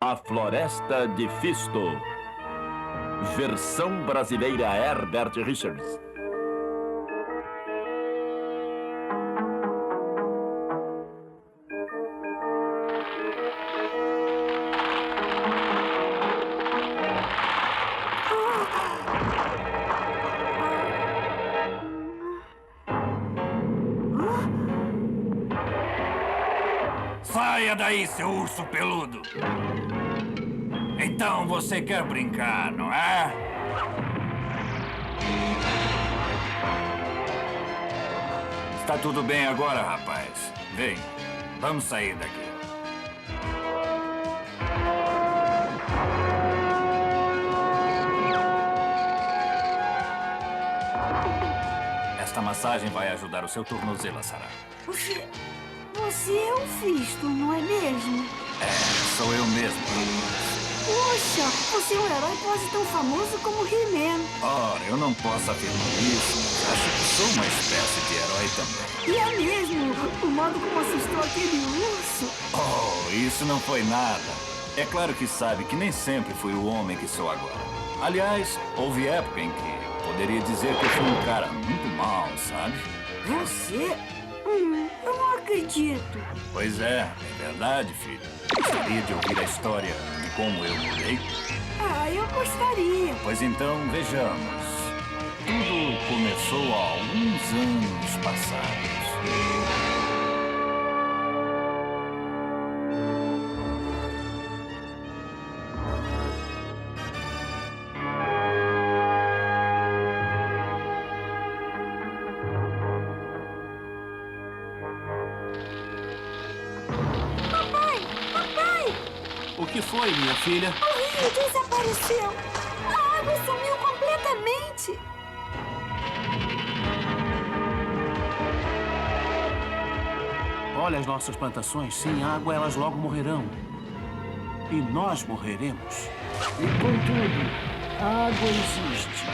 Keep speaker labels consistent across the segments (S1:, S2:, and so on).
S1: A Floresta de Fisto. Versão brasileira Herbert Richards.
S2: Saia daí, seu urso peludo! Então você quer brincar, não é? Está tudo bem agora, rapaz. Vem, vamos sair daqui. Esta massagem vai ajudar o seu tornozelo a sarar.
S3: Você é o Fisto, não é mesmo?
S2: É, sou eu mesmo.
S3: Poxa, você é um herói quase tão famoso como He-Man.
S2: Ora, eu não posso afirmar isso, mas acho que sou uma espécie de herói também.
S3: E é mesmo, o modo como assustou aquele urso.
S2: Oh, isso não foi nada. É claro que sabe que nem sempre fui o homem que sou agora. Aliás, houve época em que poderia dizer que eu fui um cara muito mau, sabe?
S3: Você? Eu não acredito.
S2: Pois é verdade, filho. Gostaria de ouvir a história de como eu mudei?
S3: Eu gostaria.
S2: Pois então, vejamos. Tudo começou há alguns anos passados.
S1: O que foi, minha filha?
S3: O rio desapareceu. A água sumiu completamente.
S4: Olha as nossas plantações. Sem água, elas logo morrerão. E nós morreremos.
S5: E contudo, a água existe.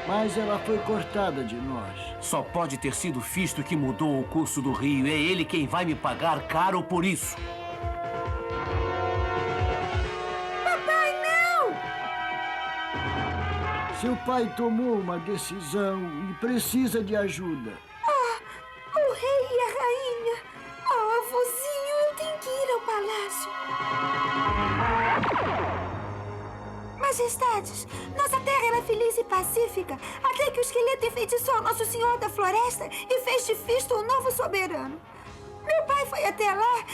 S5: Mas ela foi cortada de nós.
S4: Só pode ter sido Fisto que mudou o curso do rio. É ele quem vai me pagar caro por isso.
S5: Seu pai tomou uma decisão e precisa de ajuda.
S3: O rei e a rainha. Avôzinho, eu tenho que ir ao palácio. Majestades, nossa terra era feliz e pacífica até que o esqueleto enfeitiçou Nosso Senhor da Floresta e fez de Fisto o novo soberano. Meu pai foi até lá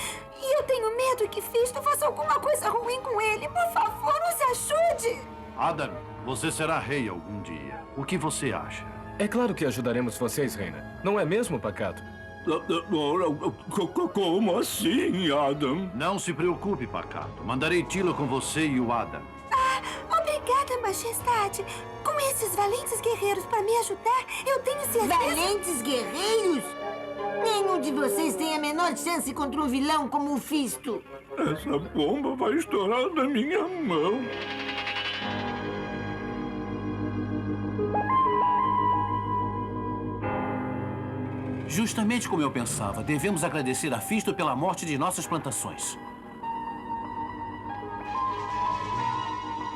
S3: e eu tenho medo que Fisto faça alguma coisa ruim com ele. Por favor, nos ajude!
S6: Adam, você será rei algum dia. O que você acha?
S7: É claro que ajudaremos vocês, Reina. Não é mesmo, Pacato?
S1: Como assim, Adam?
S6: Não se preocupe, Pacato. Mandarei Tilo com você e o Adam.
S3: Obrigada, Majestade. Com esses valentes guerreiros para me ajudar, eu tenho certeza...
S8: Valentes guerreiros? Nenhum de vocês tem a menor chance contra um vilão como o Fisto.
S1: Essa bomba vai estourar na minha mão.
S4: Justamente como eu pensava, devemos agradecer a Fisto pela morte de nossas plantações.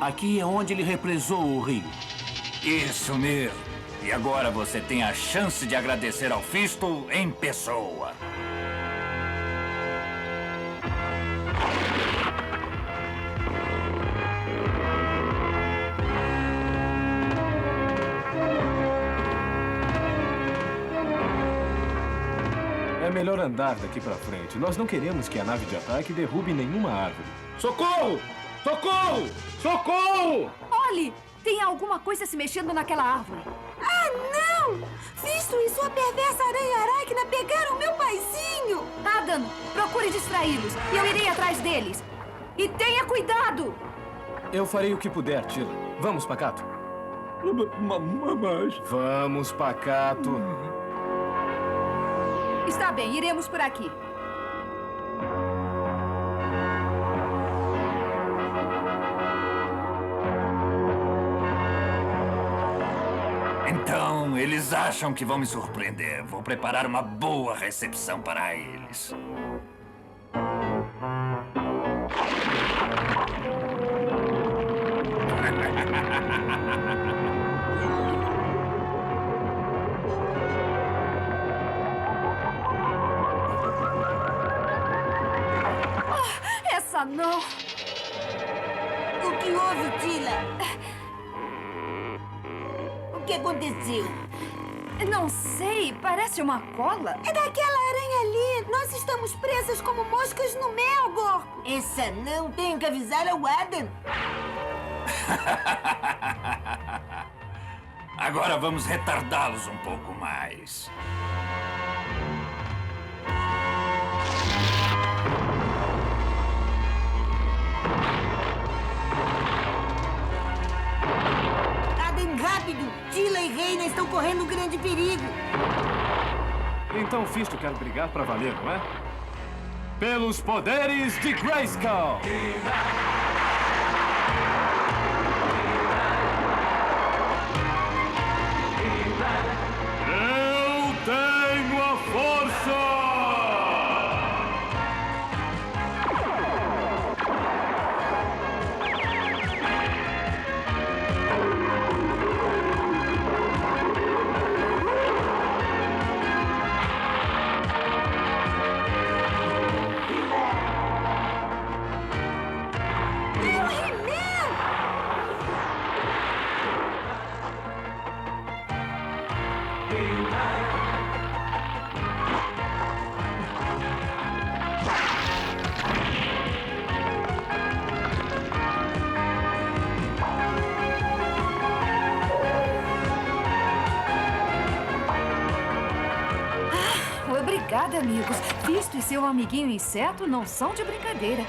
S4: Aqui é onde ele represou o rio.
S2: Isso mesmo. E agora você tem a chance de agradecer ao Fisto em pessoa.
S7: É melhor andar daqui pra frente. Nós não queremos que a nave de ataque derrube nenhuma árvore.
S6: Socorro! Socorro! Socorro!
S9: Olhe! Tem alguma coisa se mexendo naquela árvore.
S3: Não! Fisto e sua perversa aranha-aracna pegaram meu paizinho!
S9: Adam, procure distraí-los. E eu irei atrás deles. E tenha cuidado!
S7: Eu farei o que puder, Tila. Vamos, Pacato.
S1: Mas...
S7: Vamos, Pacato.
S9: Está bem, iremos por aqui.
S2: Então, eles acham que vão me surpreender. Vou preparar uma boa recepção para eles.
S9: Ah, não.
S8: O que houve, Tila? O que aconteceu?
S9: Não sei, parece uma cola.
S3: É daquela aranha ali. Nós estamos presas como moscas no mel, Gorpo.
S8: Essa não tem que avisar ao Adam.
S2: Agora vamos retardá-los um pouco mais.
S8: Adam, rápido! Tila e Reina estão correndo grande perigo.
S7: Então Fisto quer brigar pra valer, não é? Pelos poderes de Grayskull! Eu tenho a força!
S9: Obrigada, amigos. Fisto e seu amiguinho inseto não são de brincadeira.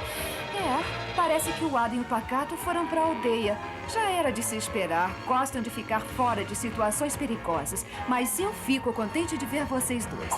S9: Parece que o Adam e o Pacato foram para a aldeia. Já era de se esperar. Gostam de ficar fora de situações perigosas. Mas eu fico contente de ver vocês dois.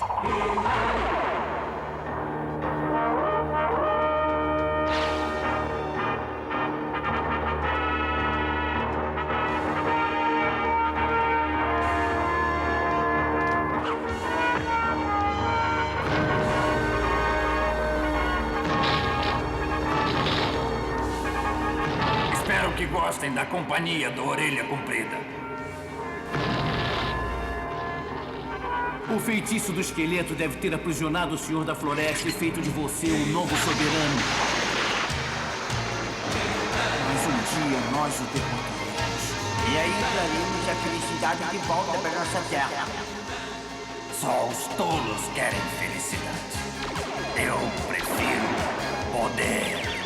S2: Espero que gostem da companhia do Orelha Comprida.
S4: O feitiço do esqueleto deve ter aprisionado o Senhor da Floresta e feito de você um novo soberano.
S10: Mas um dia nós o derrotaremos. E aí traremos a felicidade de volta para nossa terra.
S2: Só os tolos querem felicidade. Eu prefiro poder.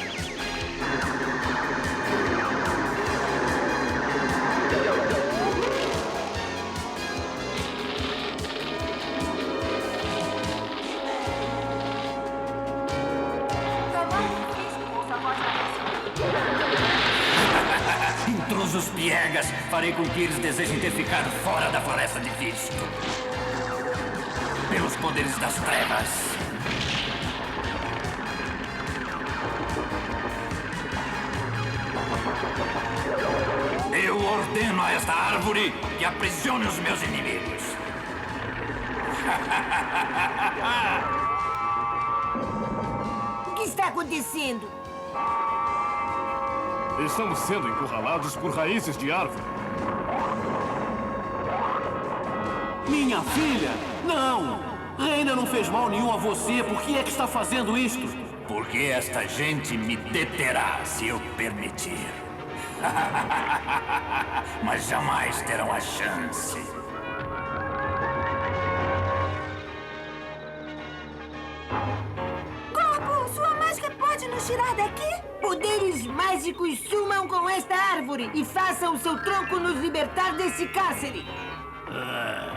S2: Intrusos piegas, farei com que eles desejem ter ficado fora da floresta de Fisto. Pelos poderes das trevas. Eu ordeno a esta árvore que aprisione os meus inimigos.
S8: O que está acontecendo?
S7: Estamos sendo encurralados por raízes de árvore.
S4: Minha filha! Não! Reina não fez mal nenhum a você. Por que é que está fazendo isto?
S2: Porque esta gente me deterá se eu permitir. Mas jamais terão a chance.
S3: Gorpo, sua mágica pode nos tirar daqui?
S8: Poderes mágicos sumam com esta árvore e façam seu tronco nos libertar desse cárcere.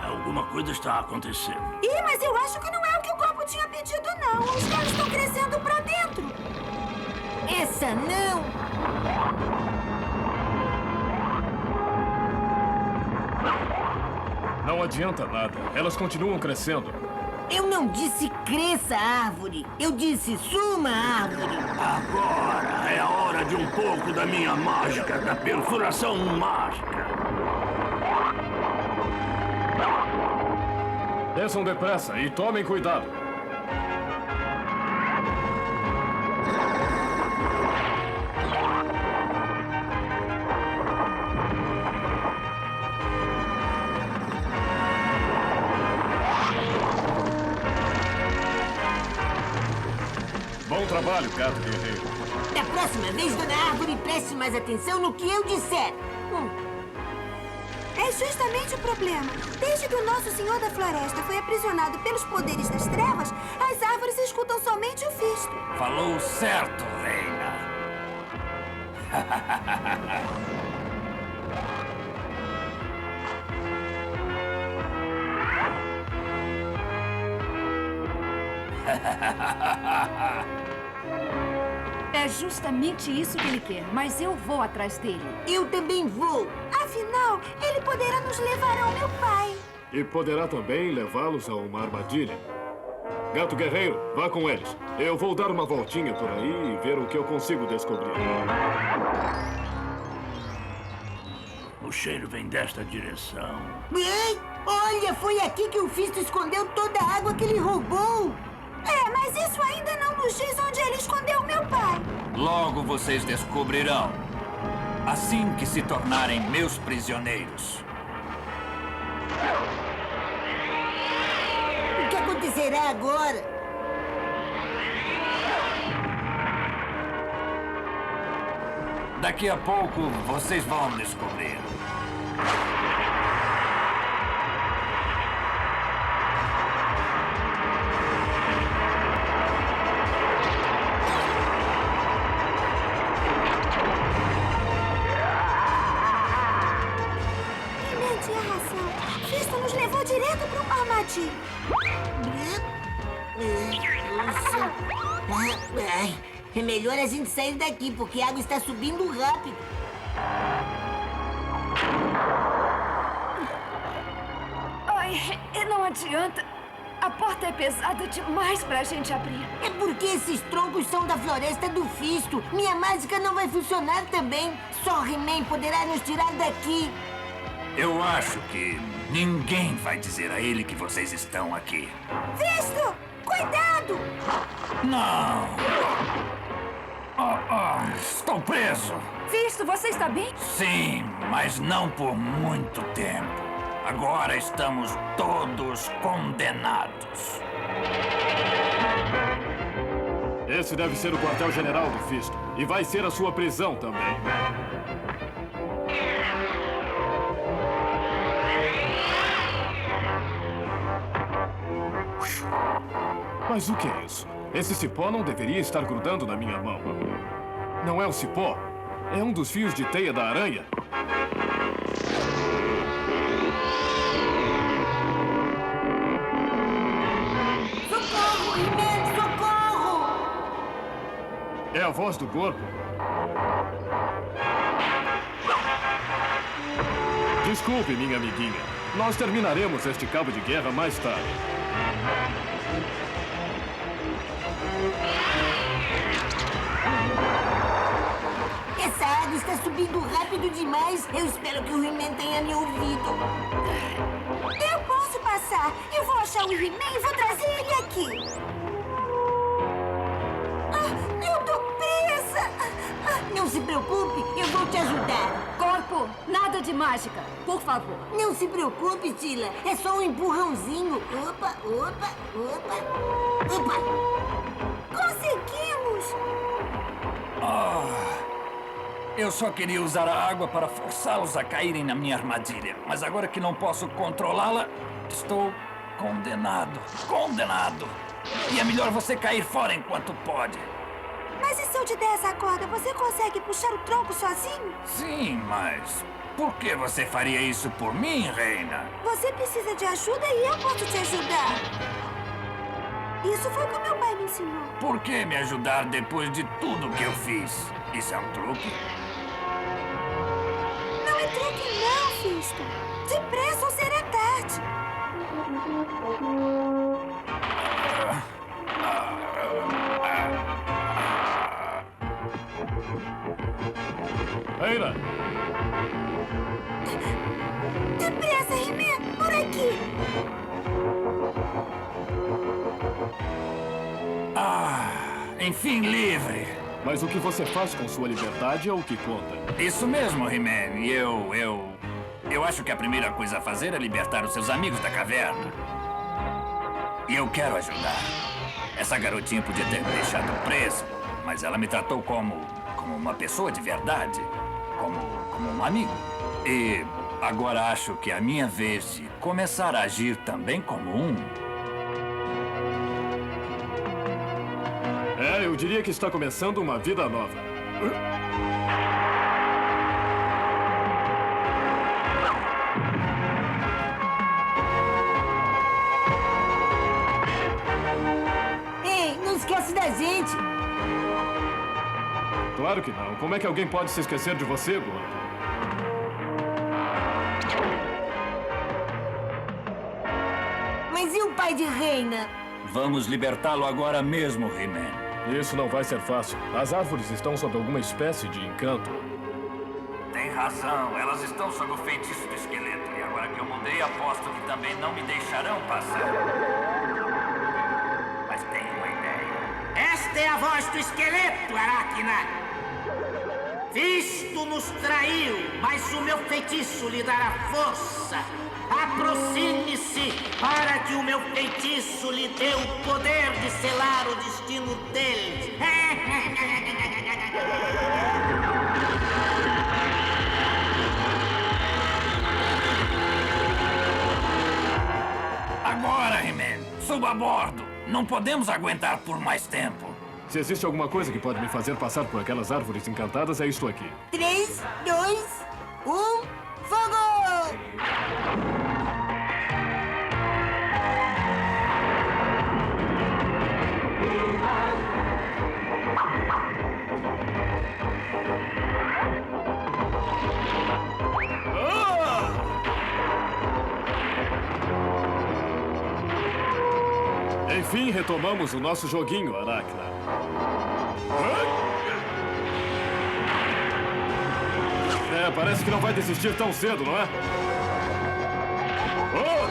S6: Alguma coisa está acontecendo.
S3: Ih, mas eu acho que não é o que o Gorpo tinha pedido, não. Os galhos estão crescendo pra dentro.
S8: Essa não!
S7: Não adianta nada. Elas continuam crescendo.
S8: Eu não disse cresça a árvore. Eu disse suma a árvore.
S6: Agora é a hora de um pouco da minha mágica, da perfuração mágica.
S7: Desçam depressa e tomem cuidado. Bom trabalho, gato guerreiro.
S8: próxima vez, Dona Árvore, preste mais atenção no que eu disser.
S3: É justamente o problema. Desde que o Nosso Senhor da Floresta foi aprisionado pelos poderes das trevas, as árvores escutam somente o Fisto.
S2: Falou certo, Reina.
S9: É justamente isso que ele quer, mas eu vou atrás dele.
S8: Eu também vou.
S3: Afinal, ele poderá nos levar ao meu pai.
S7: E poderá também levá-los a uma armadilha. Gato Guerreiro, vá com eles. Eu vou dar uma voltinha por aí e ver o que eu consigo descobrir.
S6: O cheiro vem desta direção.
S8: Ei, olha, foi aqui que o Fisto escondeu toda a água que ele roubou.
S3: É, mas isso ainda não nos diz onde ele escondeu meu pai.
S2: Logo vocês descobrirão. Assim que se tornarem meus prisioneiros.
S8: O que acontecerá agora?
S2: Daqui a pouco vocês vão descobrir.
S3: He-Man tinha razão. Fisto nos levou direto para uma armadilha.
S8: Ai, é melhor a gente sair daqui, porque a água está subindo rápido.
S9: Ai, não adianta. A porta é pesada demais pra gente abrir.
S8: É porque esses troncos são da floresta do Fisto. Minha mágica não vai funcionar também. Só He-Man poderá nos tirar daqui.
S2: Eu acho que ninguém vai dizer a ele que vocês estão aqui.
S3: Fisto! Cuidado!
S2: Não! Estou preso!
S9: Fisto, você está bem?
S2: Sim, mas não por muito tempo. Agora estamos todos condenados.
S7: Esse deve ser o quartel-general do Fisto. E vai ser a sua prisão também. Mas o que é isso? Esse cipó não deveria estar grudando na minha mão. Não é um cipó. É um dos fios de teia da aranha.
S8: Socorro, He-Man, socorro!
S7: É a voz do corpo. Desculpe, minha amiguinha. Nós terminaremos este cabo de guerra mais tarde.
S8: Essa água está subindo rápido demais. Eu espero que o He-Man tenha me ouvido.
S3: Eu posso passar. Eu vou achar o He-Man e vou trazer ele aqui. Eu tô presa.
S8: Não se preocupe, eu vou te ajudar.
S9: Corpo, nada de mágica, por favor.
S8: Não se preocupe, Tila. É só um empurrãozinho. Opa, opa, opa, opa.
S3: Conseguimos!
S2: Eu só queria usar a água para forçá-los a caírem na minha armadilha. Mas agora que não posso controlá-la, estou condenado. Condenado! E é melhor você cair fora enquanto pode.
S3: Mas e se eu te der essa corda, você consegue puxar o tronco sozinho?
S2: Sim, mas por que você faria isso por mim, Reina?
S3: Você precisa de ajuda e eu posso te ajudar. Isso foi o que meu pai me ensinou.
S2: Por que me ajudar depois de tudo que eu fiz? Isso é um truque?
S3: Não é truque não, Fisto. Depressa ou será tarde.
S7: Reina!
S3: Depressa, He-Man, por aqui.
S2: Enfim, livre.
S7: Mas o que você faz com sua liberdade é o que conta.
S2: Isso mesmo, He-Man. E eu acho que a primeira coisa a fazer é libertar os seus amigos da caverna. E eu quero ajudar. Essa garotinha podia ter me deixado preso, mas ela me tratou como como uma pessoa de verdade, como um amigo. E agora acho que é a minha vez de começar a agir também como um.
S7: Eu diria que está começando uma vida nova.
S8: Ei, não esquece da gente.
S7: Claro que não. Como é que alguém pode se esquecer de você, gordo?
S8: Mas e o pai de Reina?
S2: Vamos libertá-lo agora mesmo, He-Man.
S7: Isso não vai ser fácil. As árvores estão sob alguma espécie de encanto.
S2: Tem razão, elas estão sob o feitiço do esqueleto. E agora que eu mudei, aposto que também não me deixarão passar. Mas tenho uma ideia.
S11: Esta é a voz do esqueleto, Aracna. Fisto nos traiu, mas o meu feitiço lhe dará força. Aproxime-se para que o meu feitiço lhe dê o poder de selar o destino dele.
S2: Agora, He-Man, suba a bordo. Não podemos aguentar por mais tempo.
S7: Se existe alguma coisa que pode me fazer passar por aquelas árvores encantadas, é isto aqui.
S8: 3, 2, 1, fogo!
S7: Enfim, retomamos o nosso joguinho, Aracna. Parece que não vai desistir tão cedo, não é? Oh,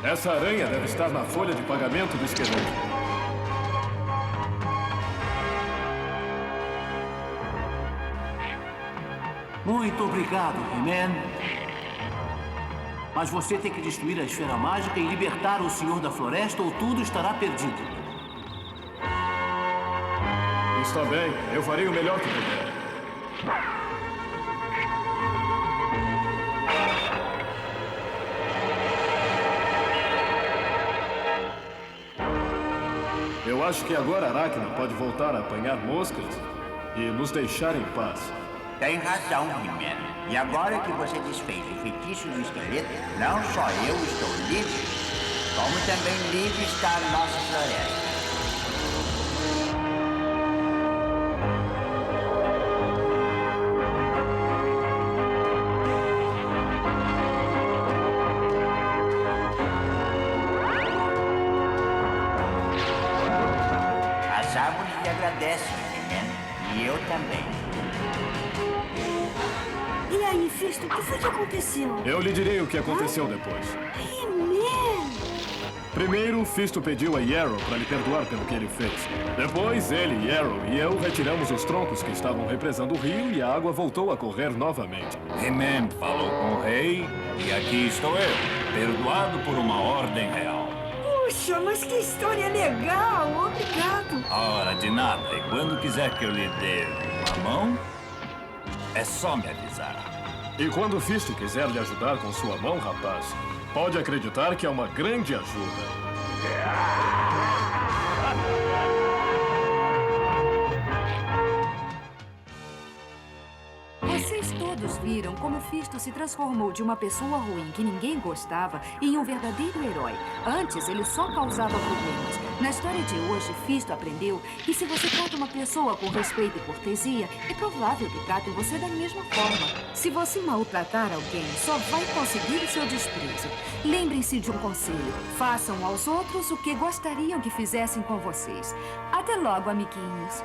S7: não! Essa aranha deve estar na folha de pagamento do esqueleto.
S4: Muito obrigado, He-Man. Mas você tem que destruir a esfera mágica e libertar o Senhor da Floresta ou tudo estará perdido.
S7: Está bem, eu farei o melhor que puder. Eu acho que agora a Aracna pode voltar a apanhar moscas e nos deixar em paz.
S10: Tem razão, He-Man. E agora que você desfez o feitiço do esqueleto, não só eu estou livre, como também livre está a nossa floresta. As árvores lhe agradecem, He-Man, e eu também.
S3: E aí, Fisto, o que foi que aconteceu?
S7: Eu lhe direi o que aconteceu depois.
S3: He-Man!
S7: Primeiro, Fisto pediu a Yarrow para lhe perdoar pelo que ele fez. Depois, ele, Yarrow e eu retiramos os troncos que estavam represando o rio e a água voltou a correr novamente.
S2: He-Man falou com o rei e aqui estou eu, perdoado por uma ordem real.
S3: Puxa, mas que história legal! Obrigado!
S2: Ora, de nada. E quando quiser que eu lhe dê uma mão, é só me avisar.
S7: E quando Fisto quiser lhe ajudar com sua mão, rapaz, pode acreditar que é uma grande ajuda.
S9: Vocês todos viram como Fisto se transformou de uma pessoa ruim que ninguém gostava em um verdadeiro herói. Antes, ele só causava problemas. Na história de hoje, Fisto aprendeu que se você trata uma pessoa com respeito e cortesia, é provável que tratem você da mesma forma. Se você maltratar alguém, só vai conseguir o seu desprezo. Lembrem-se de um conselho. Façam aos outros o que gostariam que fizessem com vocês. Até logo, amiguinhos.